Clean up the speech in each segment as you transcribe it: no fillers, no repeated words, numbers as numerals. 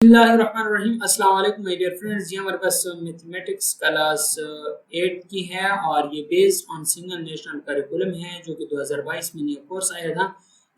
बिस्मिल्लाहिर्रहमानिर्रहीम। अस्सलाम वालेकुम माय डियर फ्रेंड्स। ये हमारे पास मैथमेटिक्स क्लास 8 की है और ये based on single national curriculum है जो कि 2022 में नया कोर्स आया था।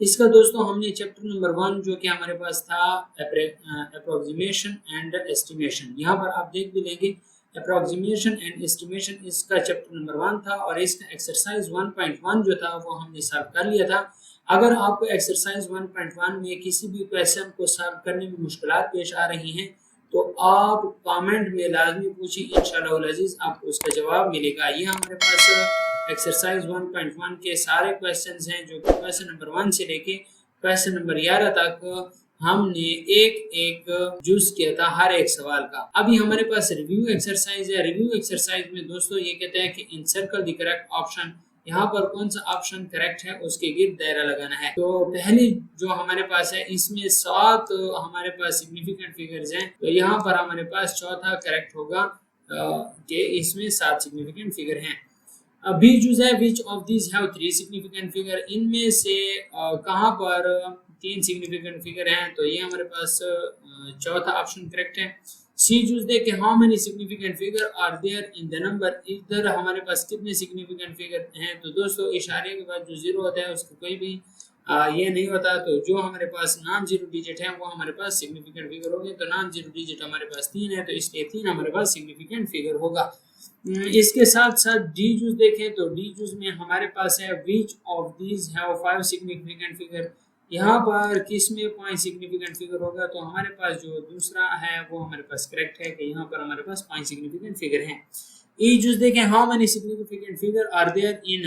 इसका दोस्तों हमने चैप्टर नंबर 1 जो कि हमारे पास था अप्रोक्सीमेशन एंड एस्टिमेशन, यहाँ पर आप देख भी लेंगे अप्रोक्सीमेशन एंड एस्टिमेशन इसका चैप्टर नंबर 1 था और इसका एक्सरसाइज 1.1 जो था वो हमने सॉल्व कर लिया था। अगर आपको एक्सरसाइज 1.1 में किसी भी क्वेश्चन को सॉल्व करने में मुश्किलात पेश आ रही हैं तो आप कमेंट में लाजमी पूछिए, इंशाअल्लाह अजीज आपको उसका जवाब मिलेगा। ये हमारे पास एक्सरसाइज 1.1 के सारे क्वेश्चंस हैं जो कि क्वेश्चन नंबर 1 से लेके क्वेश्चन नंबर 11 तक हमने एक एक जूस किया था हर एक सवाल का। अभी हमारे पास रिव्यू एक्सरसाइज है। रिव्यू एक्सरसाइज में दोस्तों ये कहते हैं कि इन सर्कल द करेक्ट ऑप्शन, यहाँ पर कौन सा ऑप्शन करेक्ट है उसके गिर्द दायरा लगाना है। तो पहली जो हमारे पास है इसमें 7 हमारे पास सिग्निफिकेंट फिगर्स हैं, तो यहाँ पर हमारे पास चौथा करेक्ट होगा कि इसमें 7 सिग्निफिकेंट फिगर हैं। बी चूज है which of these have 3 significant figure, इनमें से कहाँ पर 3 सिग्निफिकेंट फिगर हैं, तो ये हमारे पास चौथा ऑप्शन करेक्ट है। सी चूज दे कि how many significant figure are there in the number, इधर हमारे पास कितने सिग्निफिकेंट फिगर हैं, तो दोस्तों इशारे के बाद जो जीरो होता है उसको कोई भी ये नहीं होता, तो जो हमारे पास नॉन जीरो डिजिट है वो हमारे पास सिग्निफिकेंट फिगर होंगे। तो नॉन जीरो डिजिट हमारे पास 3 है, तो इसलिए 3 हमारे पास सिग्निफिकेंट फिगर होगा। इसके साथ साथ डी जूस देखें तो डी जूस में हमारे पास है which of these have 5 significant figure, यहाँ पर किस में 5 सिग्निफिकेंट फिगर होगा, तो हमारे पास जो दूसरा है वो हमारे पास करेक्ट है कि यहाँ पर हमारे पास 5 सिग्निफिकेंट फिगर हैं। ई जूस देखें how many significant figure are there in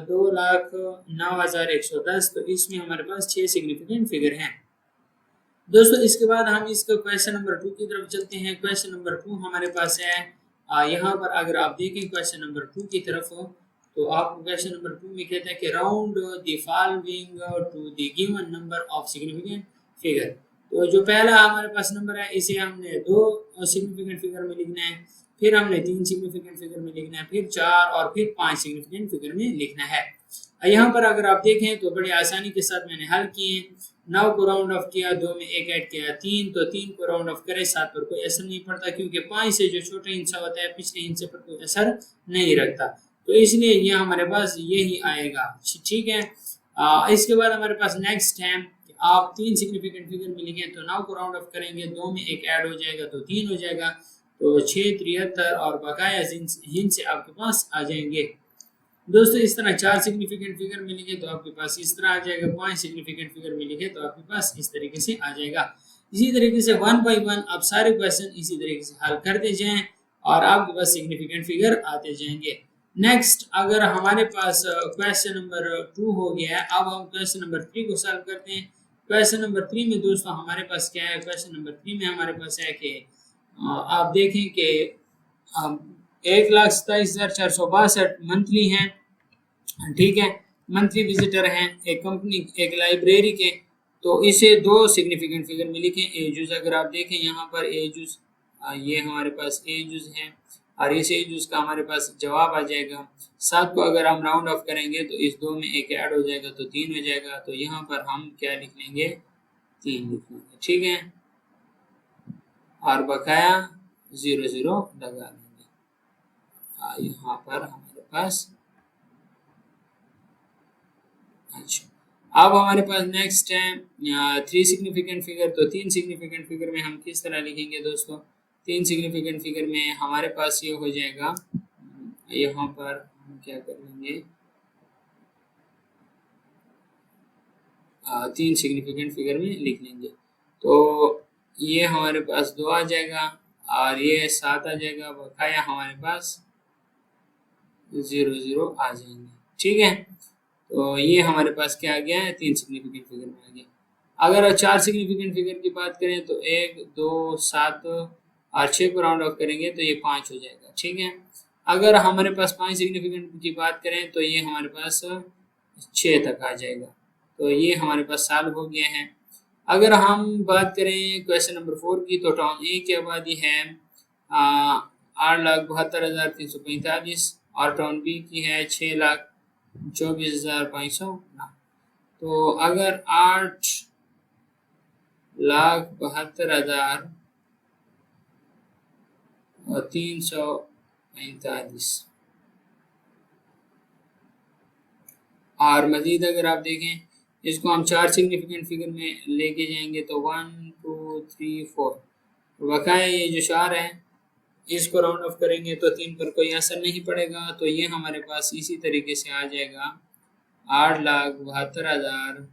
2,09,110, तो इसमें हमारे पास 6 सिग्निफिकेंट फिगर हैं। दोस्तों इसके बाद हम इसका क्वेश्चन नंबर 2 की तरफ चलते हैं। क्वेश्चन नंबर 2 हमारे पास है यहाँ पर अगर आप देखें क्वेश्चन नंबर 2 की तरफ तो आपको क्वेश्चन नंबर 2 में कहता है कि round the following to the given number of significant figure. तो जो पहला हमारे पास नंबर है इसे हमने 2 सिग्निफिकेंट फिगर में लिखना है, फिर हमने 3 सिग्निफिकेंट फिगर में लिखना है, फिर 4 और फिर 5 सिग्निफिकेंट फिगर में लिखना है। यहाँ पर अगर आप देखें तो बड़ी आसानी के साथ मैंने हल किए। 9 को राउंड ऑफ किया, 2 में 1 ऐड किया 3, तो 3 को राउंड ऑफ करे 7 पर कोई असर नहीं पड़ता क्योंकि 5 से जो छोटा हिस्सा होता है पिछले हिस्से पर कोई असर नहीं रखता, तो इसलिए ये हमारे पास यही आएगा। ठीक है। इसके बाद हमारे पास नेक्स्ट है कि आप 3 सिग्निफिकेंट फिगर मिलेंगे, तो 9 को राउंड ऑफ करेंगे, 2 में 1 ऐड हो जाएगा तो 3 हो जाएगा, तो 6 73 और बकाया हिंस से आपके पास आ जाएंगे। दोस्तों इस तरह 4 सिग्निफिकेंट फिगर मिलेंगे तो आपके पास इस तरह आ जाएगा, 5 सिग्निफिकेंट फिगर मिलेंगे तो आपके पास इस तरीके से आ जाएगा। इसी तरीके से 1 बाई 1 आप सारे क्वेश्चन इसी तरीके से हल करते जाएं और आपके पास सिग्निफिकेंट फिगर आते जाएंगे। नेक्स्ट अगर हमारे पास क्वेश्चन नंबर 2 हो गया है, अब हम क्वेश्चन नंबर 3 को सॉल्व करते हैं। क्वेश्चन नंबर 3 में दोस्तों हमारे पास क्या है, क्वेश्चन नंबर 3 में हमारे पास है कि आप देखें कि 1,27,462 मंथली हैं, ठीक है, मंथली विजिटर हैं एक कंपनी एक लाइब्रेरी के, तो इसे 2 सिग्निफिकेंट फिगर में लिखें। एजूस अगर आप देखें यहाँ पर एजूस ये हमारे पास एजूस हैं और इस एजूस का हमारे पास जवाब आ जाएगा। 7 को अगर हम राउंड ऑफ करेंगे तो इस 2 में 1 ऐड हो जाएगा तो 3 हो जाएगा, तो यहाँ पर हम क्या लिख लेंगे 3 लिख लेंगे, ठीक है, और बकाया 0 0 लगा देंगे। यहाँ पर हमारे पास अच्छा अब हमारे पास नेक्स्ट है 3 सिग्निफिकेंट फिगर, तो 3 सिग्निफिकेंट फिगर में हम किस तरह लिखेंगे दोस्तों, 3 सिग्निफिकेंट फिगर में हमारे पास ये हो जाएगा, यहाँ पर हम क्या कर लेंगे 3 सिग्निफिकेंट फिगर में लिख लेंगे, तो ये हमारे पास 2 आ जाएगा और ये 7 आ जाएगा, बकाया हमारे पास 0 0 आ जाएंगे, ठीक है। तो ये हमारे पास क्या आ गया है 3 सिग्निफिकेंट फिगर में आ गया। अगर 4 सिग्निफिकेंट फिगर की बात करें तो 1 2 7 और 6 को राउंड ऑफ करेंगे तो ये 5 हो जाएगा, ठीक है। अगर हमारे पास 5 सिग्निफिकेंट की बात करें तो ये हमारे पास 6 तक आ जाएगा, तो ये हमारे पास सॉल्व हो गया है। अगर हम बात करें क्वेश्चन नंबर 4 की, तो टाउन ए की आबादी है 8,72,345 और टाउन बी की है 6,24,500। तो अगर 8 1,72,345। और मजीद अगर आप देखें इसको हम 4 सिग्निफिकेंट फिगर में लेके जाएंगे तो 1 2 3 4 बकाया ये जो 4 है इसको राउंड ऑफ करेंगे तो 3 पर कोई असर नहीं पड़ेगा, तो ये हमारे पास इसी तरीके से आ जाएगा 8,72,000,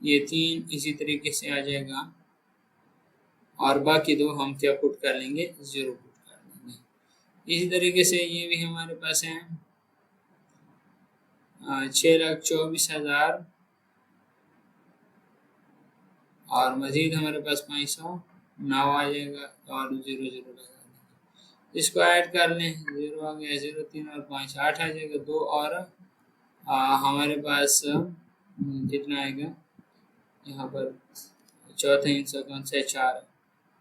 ये 3 इसी तरीके से आ जाएगा और बाकी दो हम क्या पुट कर लेंगे, 0 पुट कर लेंगे। इसी तरीके से ये भी हमारे पास है 6,24,000 और मजीद हमारे पास 509 आ जाएगा और 0 0 लगा देंगे। इसको ऐड कर लें, 0 आ गया, 0 3 और 5 8 आ जाएगा, 2 और हमारे पास कितना आएगा यहाँ पर, चौथा हिस्सा कौन सा है, 4,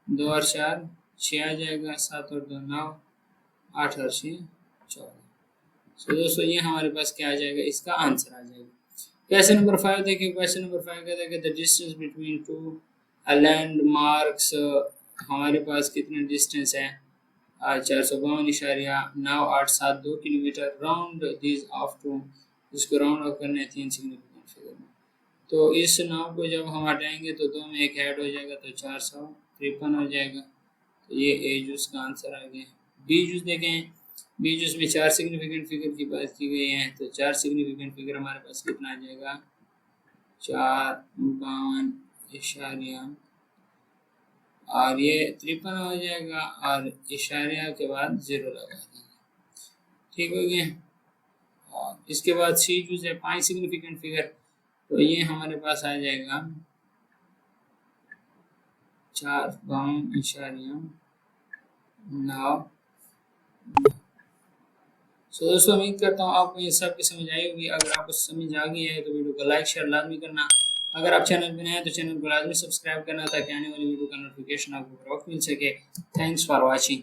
2 और 4 6 आ जाएगा, 7 और 2 9, 8 और 6 14। तो दोस्तों ये हमारे पास क्या आ जाएगा, इसका आंसर आ जाएगा। क्वेश्चन नंबर 5 देखिए, क्वेश्चन नंबर 5 कहता है कि the distance between two landmarks, हमारे पास कितना डिस्टेंस है, 452.987 kilometre, round this off to, इसको राउंड ऑफ करना है 3 सिग्निफिकेंट फिगर में। तो इस 9 को जब हम हटाएंगे तो 2 में 1 ऐड हो जाएगा तो 453 हो जाएगा। तो ये ए जूस का आंसर आ गया। बी जूस देखें, बी जूस में 4 सिग्निफिकेंट फिगर की बात की गई है, तो 4 सिग्निफिकेंट फिगर हमारे पास कितना आ जाएगा, 452 और ये 53 हो जाएगा और इशारिया के बाद 0 लगा देंगे, ठीक हो गया। और इसके बाद सी जूस है 5 सिग्निफिकेंट फिगर, तो ये हमारे पास आ जाएगा 452.9। सो दोस्तों उम्मीद करता हूँ आपको ये सब की समझ आई होगी। अगर आपको समझ आ गई है तो वीडियो को लाइक शेयर लाजमी करना। अगर आप चैनल पर नए हैं तो चैनल को लाजमी सब्सक्राइब करना ताकि आने वाली वीडियो का नोटिफिकेशन आपको बर वक्त मिल सके। Thanks for watching.